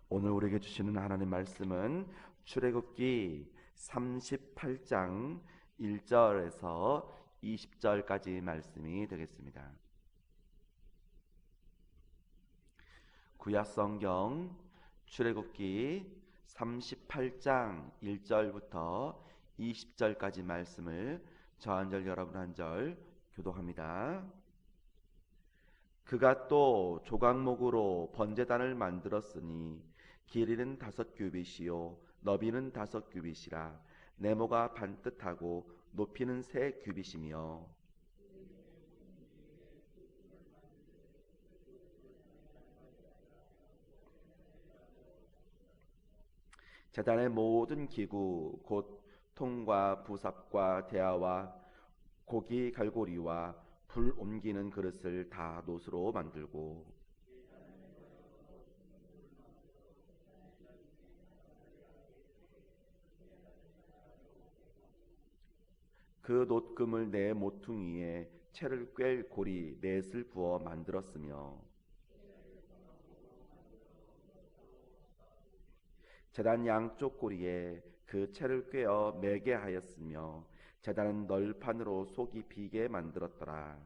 오늘 우리에게 주시는 하나님 말씀은 출애굽기 38장 1절에서 20절까지 말씀이 되겠습니다. 구약성경 출애굽기 38장 1절부터 20절까지 말씀을 저 한 절 여러분 한 절 교독합니다. 그가 또 조각목으로 번제단을 만들었으니 길이는 5규빗이요 너비는 5규빗이라 네모가 반듯하고 높이는 3규빗이며 제단의 모든 기구 곧 통과 부삽과 대야와 고기 갈고리와 불 옮기는 그릇을 다 노스로 만들고 그 놋금을 네 모퉁이에 채를 꿰 고리 넷을 부어 만들었으며 제단 양쪽 고리에 그 채를 꿰어 매게 하였으며 제단은 널판으로 속이 비게 만들었더라.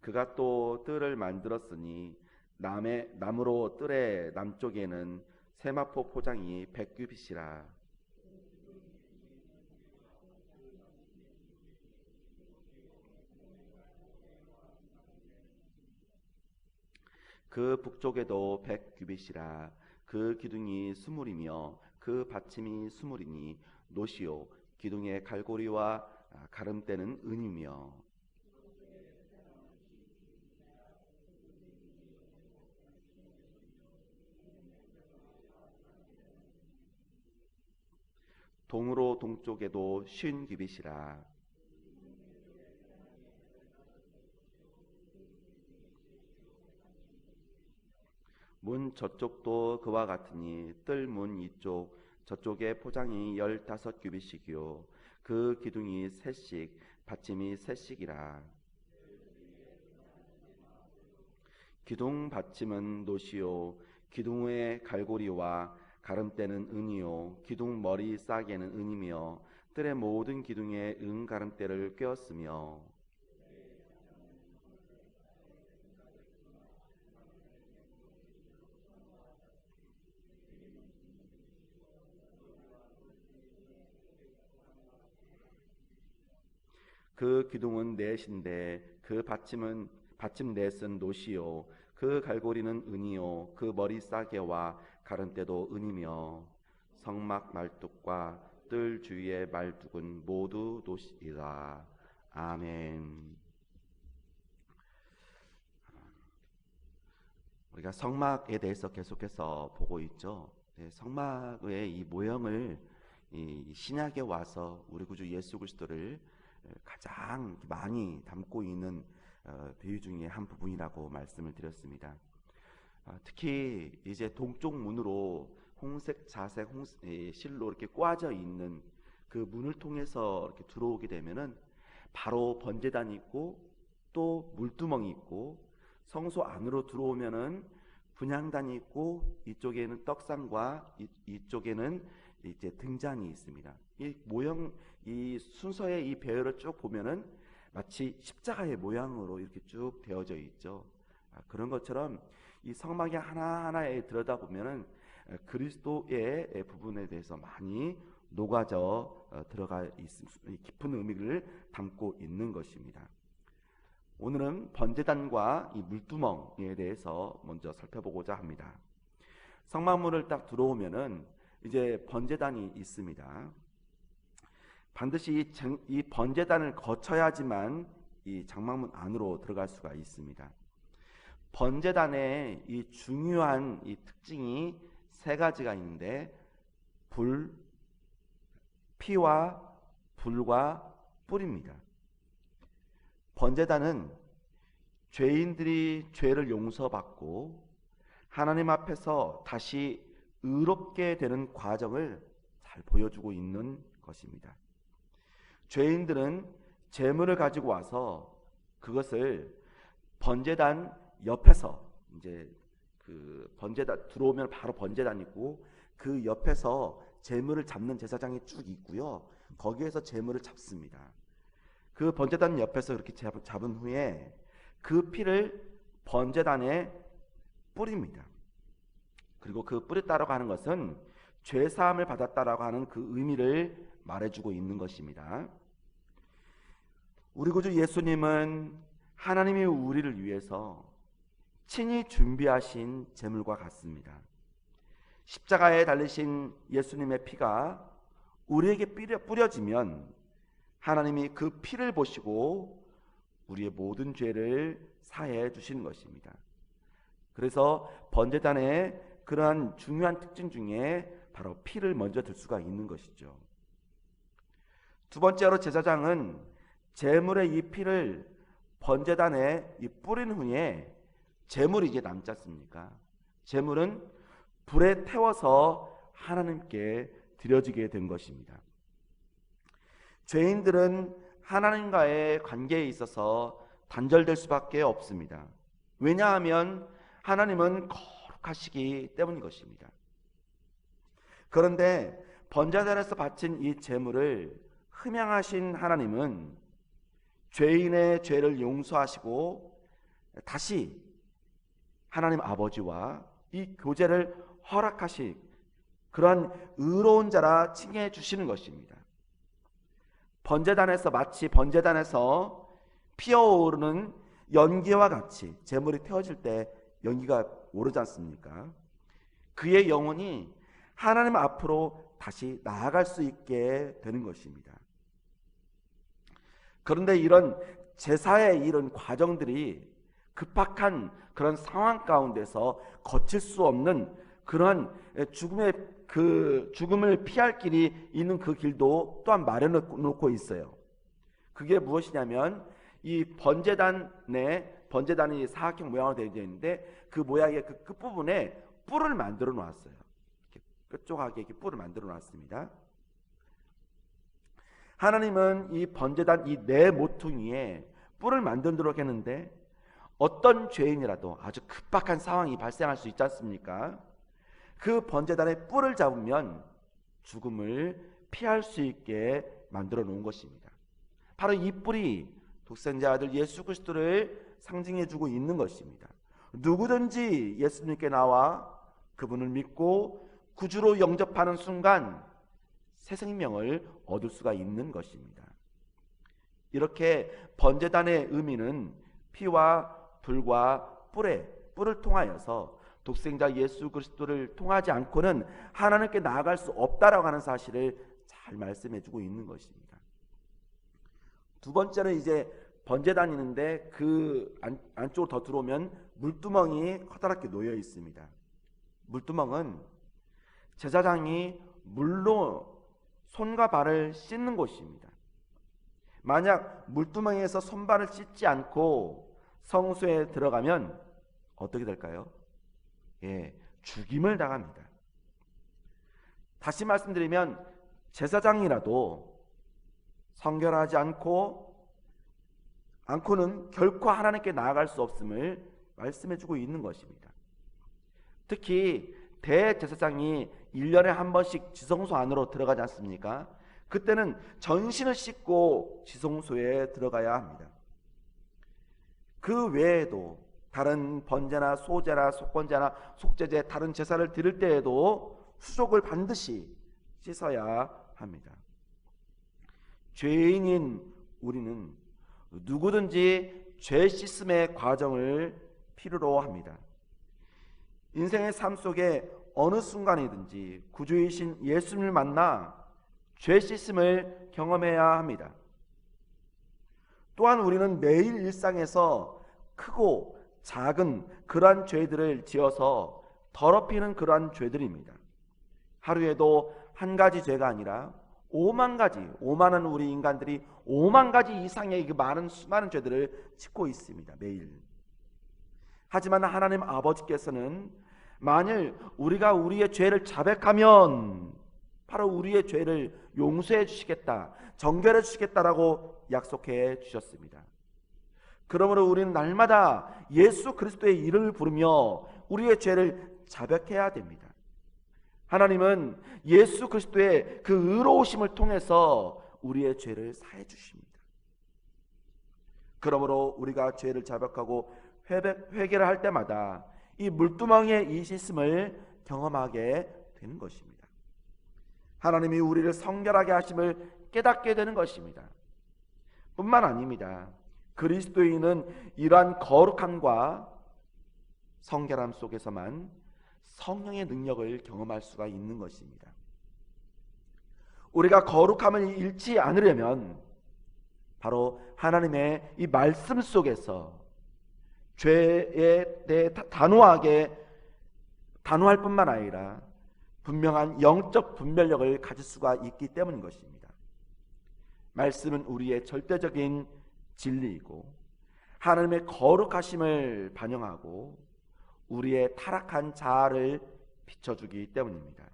그가 또 뜰을 만들었으니 나무로 뜰의 남쪽에는 세마포 포장이 100규빗이라. 그 북쪽에도 100규빗이라. 그 기둥이 스물이며 그 받침이 스물이니 노시오 기둥의 갈고리와 가름대는 은이며 동으로 동쪽에도 50규빗이라. 문 저쪽도 그와 같으니 뜰 문 이쪽 저쪽의 포장이 15규빗이요 그 기둥이 셋씩 받침이 셋씩이라. 기둥 받침은 노시요 기둥의 갈고리와 가름대는 은이요 기둥 머리 싸개는 은이며 뜰의 모든 기둥에 은 가름대를 꿰었으며 그 기둥은 넷인데 그 받침 넷은 노시요 그 갈고리는 은이요 그 머리 싸개와 가름대도 은이며 성막 말뚝과 뜰 주위의 말뚝은 모두 노시이다. 아멘. 우리가 성막에 대해서 계속해서 보고 있죠. 성막의 이 모형을 이 신약에 와서 우리 구주 예수 그리스도를 가장 많이 담고 있는 비유 중에 한 부분이라고 말씀을 드렸습니다. 특히 이제 동쪽 문으로 홍색 자색 실로 이렇게 꽈져 있는 그 문을 통해서 이렇게 들어오게 되면은 바로 번제단이 있고 또 물두멍이 있고 성소 안으로 들어오면은 분향단이 있고 이쪽에는 떡상과 이쪽에는 이제 등잔이 있습니다. 이 모형, 이 순서의 이 배열을 쭉 보면은 마치 십자가의 모양으로 이렇게 쭉 되어져 있죠. 그런 것처럼 이 성막이 하나하나에 들여다보면은 그리스도의 부분에 대해서 많이 녹아져 들어가 있는 깊은 의미를 담고 있는 것입니다. 오늘은 번제단과 이 물두멍에 대해서 먼저 살펴보고자 합니다. 성막문을 딱 들어오면은 이제 번제단이 있습니다. 반드시 이 번제단을 거쳐야지만 이 장막문 안으로 들어갈 수가 있습니다. 번제단의 이 중요한 이 특징이 세 가지가 있는데 피와 불과 뿔입니다. 번제단은 죄인들이 죄를 용서받고 하나님 앞에서 다시 의롭게 되는 과정을 잘 보여주고 있는 것입니다. 죄인들은 재물을 가지고 와서 그것을 번제단 옆에서, 이제 그 번제단 들어오면 바로 번제단 있고 그 옆에서 재물을 잡는 제사장이 쭉 있고요. 거기에서 재물을 잡습니다. 그 번제단 옆에서 그렇게 잡은 후에 그 피를 번제단에 뿌립니다. 그리고 그 뿌렸다라고 하는 것은 죄사함을 받았다라고 하는 그 의미를 말해주고 있는 것입니다. 우리 구주 예수님은 하나님이 우리를 위해서 친히 준비하신 제물과 같습니다. 십자가에 달리신 예수님의 피가 우리에게 뿌려지면 하나님이 그 피를 보시고 우리의 모든 죄를 사해 주시는 것입니다. 그래서 번제단의 그러한 중요한 특징 중에 바로 피를 먼저 들 수가 있는 것이죠. 두 번째로 제사장은 제물의 이 피를 번제단에 뿌린 후에 제물이 이제 남지 않습니까? 제물은 불에 태워서 하나님께 드려지게 된 것입니다. 죄인들은 하나님과의 관계에 있어서 단절될 수밖에 없습니다. 왜냐하면 하나님은 거룩하시기 때문인 것입니다. 그런데 번제단에서 바친 이 제물을 흠양하신 하나님은 죄인의 죄를 용서하시고 다시 하나님 아버지와 이 교제를 허락하시 그러한 의로운 자라 칭해 주시는 것입니다. 번제단에서 마치 번제단에서 피어오르는 연기와 같이 제물이 태워질 때 연기가 오르지 않습니까? 그의 영혼이 하나님 앞으로 다시 나아갈 수 있게 되는 것입니다. 그런데 이런 제사의 이런 과정들이 급박한 그런 상황 가운데서 거칠 수 없는 그런 죽음을 피할 길이 있는 그 길도 또한 마련해 놓고 있어요. 그게 무엇이냐면 이 번제단이 사각형 모양으로 되어 있는데 그 모양의 그 끝부분에 뿔을 만들어 놨어요. 뾰족하게 이렇게 뿔을 만들어 놨습니다. 하나님은 이 번제단 이 네 모퉁이에 뿔을 만들도록 했는데 어떤 죄인이라도 아주 급박한 상황이 발생할 수 있지 않습니까? 그 번제단의 뿔을 잡으면 죽음을 피할 수 있게 만들어 놓은 것입니다. 바로 이 뿔이 독생자 아들 예수 그리스도를 상징해 주고 있는 것입니다. 누구든지 예수님께 나와 그분을 믿고 구주로 영접하는 순간 새 생명을 얻을 수가 있는 것입니다. 이렇게 번제단의 의미는 피와 불과 뿔을 통하여서 독생자 예수 그리스도를 통하지 않고는 하나님께 나아갈 수 없다라고 하는 사실을 잘 말씀해 주고 있는 것입니다. 두 번째는 이제 번제단이 있는데 그 안쪽으로 더 들어오면 물두멍이 커다랗게 놓여 있습니다. 물두멍은 제사장이 물로 손과 발을 씻는 곳입니다. 만약 물두멍에서 손발을 씻지 않고 성소에 들어가면 어떻게 될까요? 죽임을 당합니다. 다시 말씀드리면 제사장이라도 성결하지 않고는 결코 하나님께 나아갈 수 없음을 말씀해주고 있는 것입니다. 특히 대제사장이 1년에 한 번씩 지성소 안으로 들어가지 않습니까? 그때는 전신을 씻고 지성소에 들어가야 합니다. 그 외에도 다른 번제나 소제나 속건제나 속죄제 다른 제사를 드릴 때에도 수족을 반드시 씻어야 합니다. 죄인인 우리는 누구든지 죄 씻음의 과정을 필요로 합니다. 인생의 삶 속에 어느 순간이든지 구주이신 예수님을 만나 죄 씻음을 경험해야 합니다. 또한 우리는 매일 일상에서 크고 작은 그러한 죄들을 지어서 더럽히는 그러한 죄들입니다. 하루에도 한 가지 죄가 아니라 5만 가지, 5만한 우리 인간들이 5만 가지 이상의 그 수많은 죄들을 짓고 있습니다. 매일. 하지만 하나님 아버지께서는 만일 우리가 우리의 죄를 자백하면 바로 우리의 죄를 용서해 주시겠다, 정결해 주시겠다라고 약속해 주셨습니다. 그러므로 우리는 날마다 예수 그리스도의 이름을 부르며 우리의 죄를 자백해야 됩니다. 하나님은 예수 그리스도의 그 의로우심을 통해서 우리의 죄를 사해 주십니다. 그러므로 우리가 죄를 자백하고 회개를 할 때마다 이 물두멍의 이 시스템을 경험하게 되는 것입니다. 하나님이 우리를 성결하게 하심을 깨닫게 되는 것입니다. 뿐만 아닙니다. 그리스도인은 이러한 거룩함과 성결함 속에서만 성령의 능력을 경험할 수가 있는 것입니다. 우리가 거룩함을 잃지 않으려면 바로 하나님의 이 말씀 속에서 죄에 대해 단호할 뿐만 아니라 분명한 영적 분별력을 가질 수가 있기 때문인 것입니다. 말씀은 우리의 절대적인 진리이고 하나님의 거룩하심을 반영하고 우리의 타락한 자아를 비춰주기 때문입니다.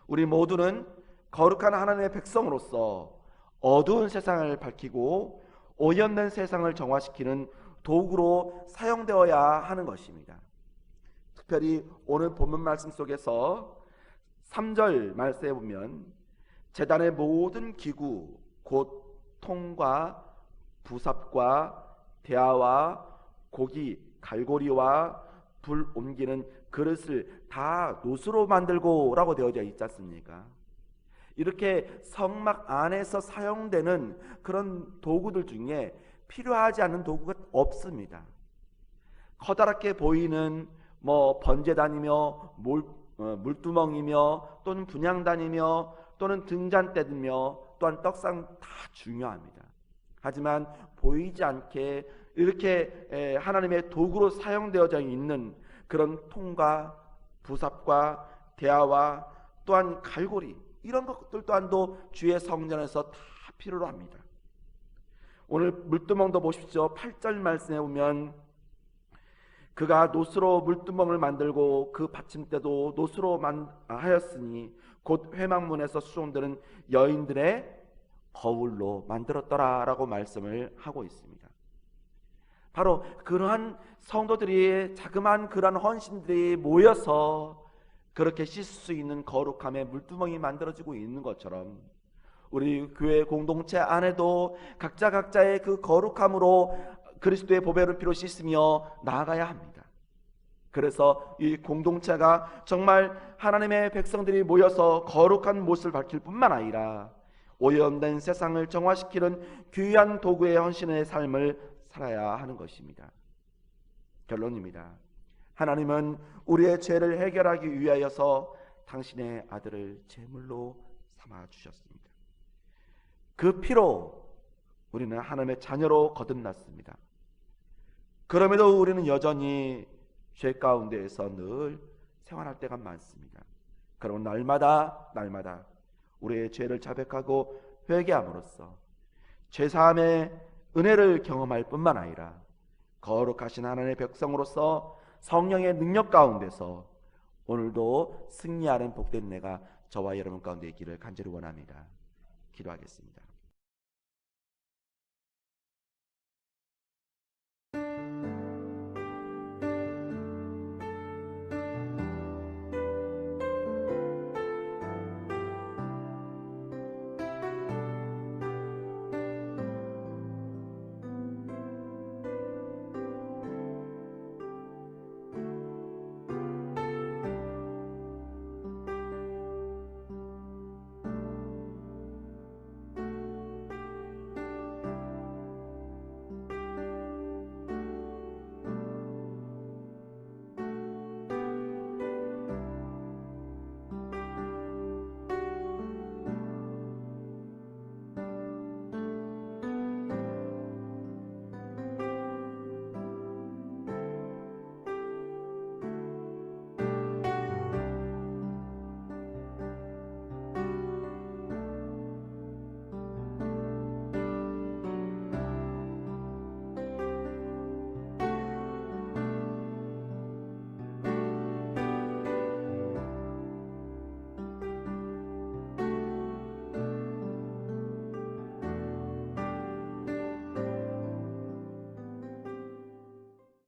우리 모두는 거룩한 하나님의 백성으로서 어두운 세상을 밝히고 오염된 세상을 정화시키는 도구로 사용되어야 하는 것입니다. 특별히 오늘 본문 말씀 속에서 3절 말씀에 보면 제단의 모든 기구 곧 통과 부삽과 대야와 고기 갈고리와 불 옮기는 그릇을 다 노수로 만들고 라고 되어져 있지 않습니까? 이렇게 성막 안에서 사용되는 그런 도구들 중에 필요하지 않은 도구가 없습니다. 커다랗게 보이는 번제단이며 물두멍이며 또는 분향단이며 또는 등잔대이며 또한 떡상 다 중요합니다. 하지만 보이지 않게 이렇게 하나님의 도구로 사용되어져 있는 그런 통과 부삽과 대야와 또한 갈고리 이런 것들 또한도 주의 성전에서 다 필요로 합니다. 오늘 물두멍도 보십시오. 8절 말씀에 보면 그가 노수로 물두멍을 만들고 그 받침대도 노수로 하였으니 곧 회막문에서 수종되는 여인들의 거울로 만들었더라 라고 말씀을 하고 있습니다. 바로 그러한 성도들이 자그마한 그러한 헌신들이 모여서 그렇게 씻을 수 있는 거룩함의 물두멍이 만들어지고 있는 것처럼 우리 교회 공동체 안에도 각자의 그 거룩함으로 그리스도의 보배를 피로 씻으며 나아가야 합니다. 그래서 이 공동체가 정말 하나님의 백성들이 모여서 거룩한 모습을 밝힐 뿐만 아니라 오염된 세상을 정화시키는 귀한 도구의 헌신의 삶을 살아야 하는 것입니다. 결론입니다. 하나님은 우리의 죄를 해결하기 위하여서 당신의 아들을 제물로 삼아 주셨습니다. 그 피로 우리는 하나님의 자녀로 거듭났습니다. 그럼에도 우리는 여전히 죄 가운데에서 늘 생활할 때가 많습니다. 그럼 날마다 우리의 죄를 자백하고 회개함으로써 죄사함의 은혜를 경험할 뿐만 아니라 거룩하신 하나님의 백성으로서 성령의 능력 가운데서 오늘도 승리하는 복된 내가 저와 여러분 가운데 있기를 간절히 원합니다. 기도하겠습니다.